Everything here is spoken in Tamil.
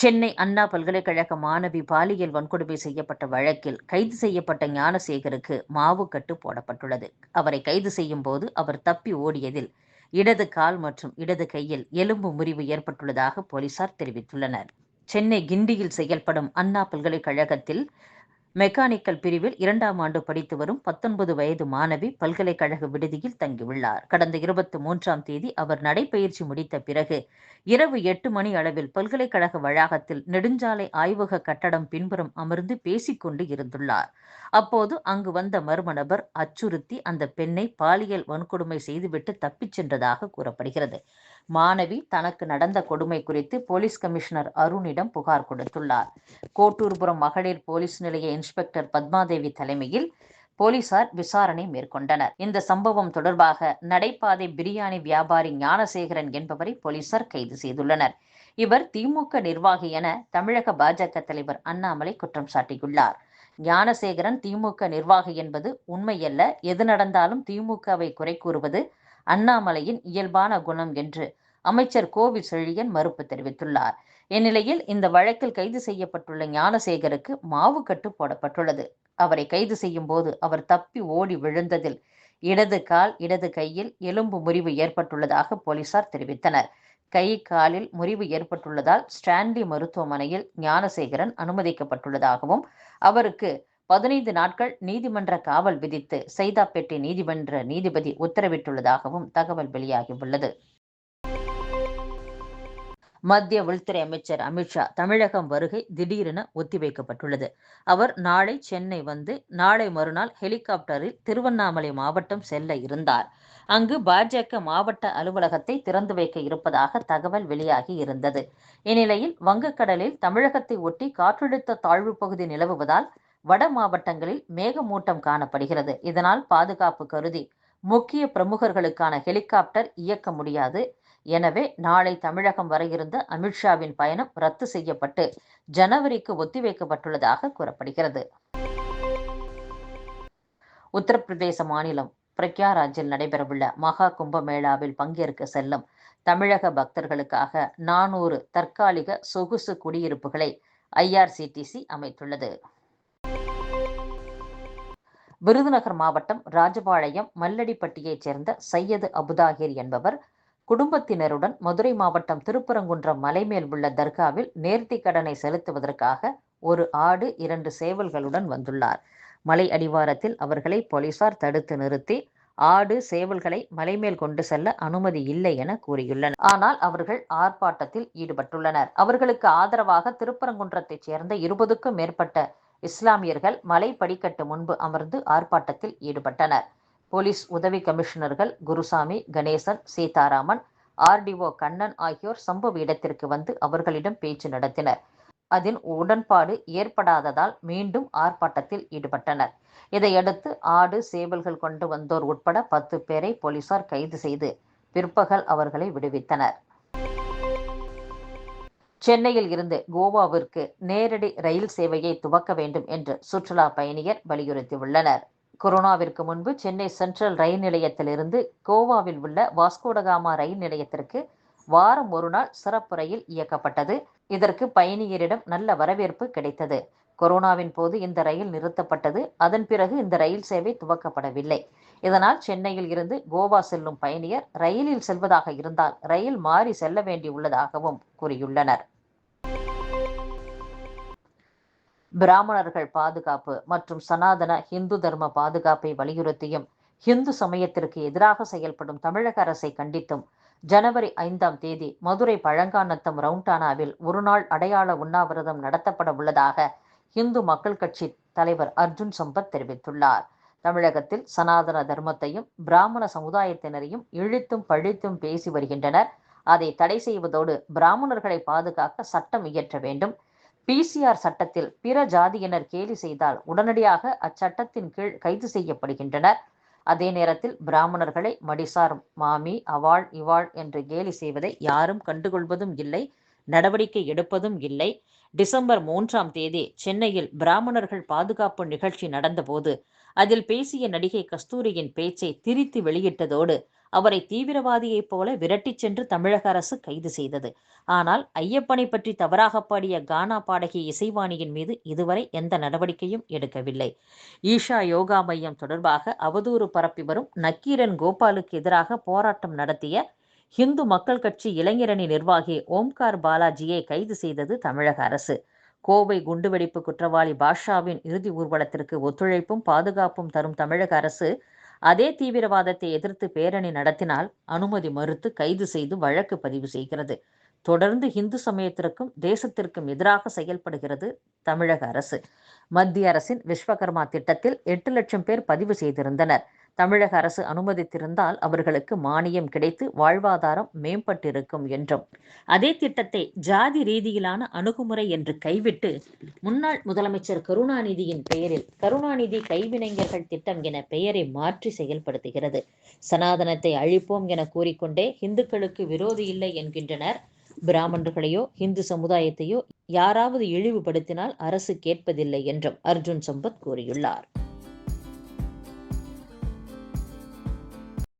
சென்னை அண்ணா பல்கலைக்கழக மாணவி பாலியல் வன்கொடுமை செய்யப்பட்ட வழக்கில் கைது செய்யப்பட்ட ஞானசேகருக்கு மாவுக்கட்டு போடப்பட்டுள்ளது. அவரை கைது செய்யும் போது அவர் தப்பி ஓடியதில் இடது கால் மற்றும் இடது கையில் எலும்பு முறிவு ஏற்பட்டுள்ளதாக போலீசார் தெரிவித்துள்ளனர். சென்னை கிண்டியில் செயல்படும் அண்ணா பல்கலைக்கழகத்தில் மெக்கானிக்கல் பிரிவில் 2ஆம் ஆண்டு படித்து வரும் 19 வயது மாணவி பல்கலைக்கழக விடுதியில் தங்கியுள்ளார். கடந்த 23ஆம் தேதி அவர் நடைபயிற்சி முடித்த பிறகு இரவு 8 மணி அளவில் பல்கலைக்கழக வளாகத்தில் நெடுஞ்சாலை ஆய்வக கட்டடம் பின்புறம் அமர்ந்து பேசிக்கொண்டு இருந்துள்ளார். அப்போது அங்கு வந்த மர்ம நபர் அச்சுறுத்தி அந்த பெண்ணை பாலியல் வன்கொடுமை செய்துவிட்டு தப்பிச் சென்றதாக கூறப்படுகிறது. மாணவி தனக்கு நடந்த கொடுமை குறித்து போலீஸ் கமிஷனர் அருணிடம் புகார் கொடுத்துள்ளார். கோட்டூர்புரம் மகளிர் போலீஸ் நிலைய இன்ஸ்பெக்டர் பத்மாதேவி தலைமையில் போலீசார் விசாரணை மேற்கொண்டனர். இந்த சம்பவம் தொடர்பாக நடைபாதை பிரியாணி வியாபாரி ஞானசேகரன் என்பவரை போலீசார் கைது செய்துள்ளனர். இவர் திமுக நிர்வாகி என தமிழக பாஜக தலைவர் அண்ணாமலை குற்றம் சாட்டியுள்ளார். ஞானசேகரன் திமுக நிர்வாகி என்பது உண்மையல்ல, எது நடந்தாலும் திமுகவை குறை கூறுவது அண்ணாமலையின் இயல்பான குணம் என்று அமைச்சர் கோவி செழியன் மறுப்பு தெரிவித்துள்ளார். இந்நிலையில் இந்த வழக்கில் கைது செய்யப்பட்டுள்ள ஞானசேகருக்கு மாவுக்கட்டு போடப்பட்டுள்ளது. அவரை கைது செய்யும் போது அவர் தப்பி ஓடி விழுந்ததில் இடது கால் இடது கையில் எலும்பு முறிவு ஏற்பட்டுள்ளதாக போலீசார் தெரிவித்தனர். கை காலில் முறிவு ஏற்பட்டுள்ளதால் ஸ்டான்லி மருத்துவமனையில் ஞானசேகரன் அனுமதிக்கப்பட்டுள்ளதாகவும் அவருக்கு 15 நாட்கள் நீதிமன்ற காவல் விதித்து சைதாப்பேட்டை நீதிமன்ற நீதிபதி உத்தரவிட்டுள்ளதாகவும் தகவல் வெளியாகியுள்ளது. மத்திய உள்துறை அமைச்சர் அமித்ஷா தமிழகம் வருகை திடீரென ஒத்திவைக்கப்பட்டுள்ளது. அவர் நாளை சென்னை வந்து நாளை மறுநாள் ஹெலிகாப்டரில் திருவண்ணாமலை மாவட்டம் செல்ல இருந்தார். அங்கு பாஜக மாவட்ட அலுவலகத்தை திறந்து வைக்க இருப்பதாக தகவல் வெளியாகி இருந்தது. இந்நிலையில் வங்கக்கடலில் தமிழகத்தை ஒட்டி காற்றழுத்த தாழ்வு பகுதி நிலவுவதால் வட மாவட்டங்களில் மேகமூட்டம் காணப்படுகிறது. இதனால் பாதுகாப்பு கருதி முக்கிய பிரமுகர்களுக்கான ஹெலிகாப்டர் இயக்க முடியாது. எனவே நாளை தமிழகம் வர இருந்த அமித்ஷாவின் பயணம் ரத்து செய்யப்பட்டு ஜனவரிக்கு ஒத்திவைக்கப்பட்டுள்ளதாக கூறப்படுகிறது. உத்தரப்பிரதேச மாநிலம் பிரக்யாராஜில் நடைபெறவுள்ள மகா கும்பமேளாவில் பங்கேற்க செல்லும் தமிழக பக்தர்களுக்காக 400 தற்காலிக சொகுசு குடியிருப்புகளை IRCTC அமைத்துள்ளது. விருதுநகர் மாவட்டம் ராஜபாளையம் மல்லடிப்பட்டியைச் சேர்ந்த சையது அபுதாகிர் என்பவர் குடும்பத்தினருடன் மதுரை மாவட்டம் திருப்பரங்குன்றம் மலைமேல் உள்ள தர்காவில் நேர்த்திக் கடனை செலுத்துவதற்காக ஒரு ஆடு 2 சேவல்களுடன் வந்துள்ளார். மலை அடிவாரத்தில் அவர்களை போலீசார் தடுத்து நிறுத்தி ஆடு சேவல்களை மலைமேல் கொண்டு செல்ல அனுமதி இல்லை என கூறியுள்ளனர். ஆனால் அவர்கள் ஆர்ப்பாட்டத்தில் ஈடுபட்டுள்ளனர். அவர்களுக்கு ஆதரவாக திருப்பரங்குன்றத்தைச் சேர்ந்த 20க்கும் மேற்பட்ட இஸ்லாமியர்கள் மலை படிக்கட்டு முன்பு அமர்ந்து ஆர்ப்பாட்டத்தில் ஈடுபட்டனர். போலீஸ் உதவி கமிஷனர்கள் குருசாமி, கணேசன், சீதாராமன், RDO கண்ணன் ஆகியோர் சம்பவ இடத்திற்கு வந்து அவர்களிடம் பேச்சு நடத்தினர். அதில் உடன்பாடு ஏற்படாததால் மீண்டும் ஆர்ப்பாட்டத்தில் ஈடுபட்டனர். இதையடுத்து ஆடு சேவல்கள் கொண்டு வந்தோர் உட்பட 10 பேரை போலீசார் கைது செய்து பிற்பகல் அவர்களை விடுவித்தனர். சென்னையில் இருந்து கோவாவிற்கு நேரடி ரயில் சேவையை துவக்க வேண்டும் என்று சுற்றுலா பயணியர் வலியுறுத்தியுள்ளனர். கொரோனாவிற்கு முன்பு சென்னை சென்ட்ரல் ரயில் நிலையத்திலிருந்து கோவாவில் உள்ள வாஸ்கோடகாமா ரயில் நிலையத்திற்கு வாரம் ஒரு நாள் சிறப்பு ரயில் இயக்கப்பட்டது. இதற்கு பயணியரிடம் நல்ல வரவேற்பு கிடைத்தது. கொரோனாவின் போது இந்த ரயில் நிறுத்தப்பட்டது. அதன் பிறகு இந்த ரயில் சேவை துவக்கப்படவில்லை. இதனால் சென்னையில் இருந்து கோவா செல்லும் பயணியர் ரயிலில் செல்வதாக இருந்தால் ரயில் மாறி செல்ல வேண்டியுள்ளதாகவும் கூறியுள்ளனர். பிராமணர்கள் பாதுகாப்பு மற்றும் சனாதன இந்து தர்ம பாதுகாப்பை வலியுறுத்தியும் இந்து சமயத்திற்கு எதிராக செயல்படும் தமிழக அரசை கண்டித்தும் ஜனவரி 5ஆம் தேதி மதுரை பழங்காநத்தம் ரவுண்டானாவில் ஒருநாள் அடையாள உண்ணாவிரதம் நடத்தப்பட உள்ளதாக இந்து மக்கள் கட்சி தலைவர் அர்ஜுன் சம்பத் தெரிவித்துள்ளார். தமிழகத்தில் சனாதன தர்மத்தையும் பிராமண சமுதாயத்தினரையும் இழுத்தும் பழித்தும் பேசி வருகின்றனர். அதை தடை செய்வதோடு பிராமணர்களை பாதுகாக்க சட்டம் இயற்ற வேண்டும். PCR சட்டத்தில் பிற ஜாதியினர் கேலி செய்தால் உடனடியாக அச்சட்டத்தின் கீழ் கைது செய்யப்படுகின்றனர். அதே நேரத்தில் பிராமணர்களை மடிசார் மாமி, அவாள், இவாள் என்று கேலி செய்வதை யாரும் கண்டுகொள்வதும் இல்லை, நடவடிக்கை எடுப்பதும் இல்லை. டிசம்பர் 3ஆம் தேதி சென்னையில் பிராமணர்கள் பாதுகாப்பு நிகழ்ச்சி நடந்தபோது அதில் பேசிய நடிகை கஸ்தூரியின் பேச்சை திரித்து வெளியிட்டதோடு அவரை தீவிரவாதியைப் போல விரட்டிச் சென்று தமிழக அரசு கைது செய்தது. ஆனால் ஐயப்பனை பற்றி தவறாக பாடிய கானா பாடகி இசைவாணியின் மீது இதுவரை எந்த நடவடிக்கையும் எடுக்கவில்லை. ஈஷா யோகா மையம் தொடர்பாக அவதூறு பரப்பி வரும் நக்கீரன் கோபாலுக்கு எதிராக போராட்டம் நடத்திய இந்து மக்கள் கட்சி இளைஞரணி நிர்வாகி ஓம்கார் பாலாஜியை கைது செய்தது தமிழக அரசு. கோவை குண்டுவெடிப்பு குற்றவாளி பாஷாவின் இறுதி ஊர்வலத்திற்கு ஒத்துழைப்பும் பாதுகாப்பும் தரும் தமிழக அரசு அதே தீவிரவாதத்தை எதிர்த்து பேரணி நடத்தினால் அனுமதி மறுத்து கைது செய்து வழக்கு பதிவு செய்கிறது. தொடர்ந்து இந்து சமயத்திற்கும் தேசத்திற்கும் எதிராக செயல்படுகிறது தமிழக அரசு. மத்திய அரசின் விஸ்வகர்மா திட்டத்தில் 8 லட்சம் பேர் பதிவு செய்திருந்தனர். தமிழக அரசு அனுமதித்திருந்தால் அவர்களுக்கு மானியம் கிடைத்து வாழ்வாதாரம் மேம்பட்டிருக்கும் என்றும், அதே திட்டத்தை ஜாதி ரீதியிலான அணுகுமுறை என்று கைவிட்டு முன்னாள் முதலமைச்சர் கருணாநிதியின் பெயரில் கருணாநிதி கைவினைஞர்கள் திட்டம் என பெயரை மாற்றி செயல்படுத்துகிறது. சனாதனத்தை அழிப்போம் என கூறிக்கொண்டே இந்துக்களுக்கு விரோதி இல்லை என்கின்றனர். பிராமணர்களையோ இந்து சமுதாயத்தையோ யாராவது இழிவுபடுத்தினால் அரசு கேட்பதில்லை என்றும் அர்ஜுன் சம்பத் கூறியுள்ளார்.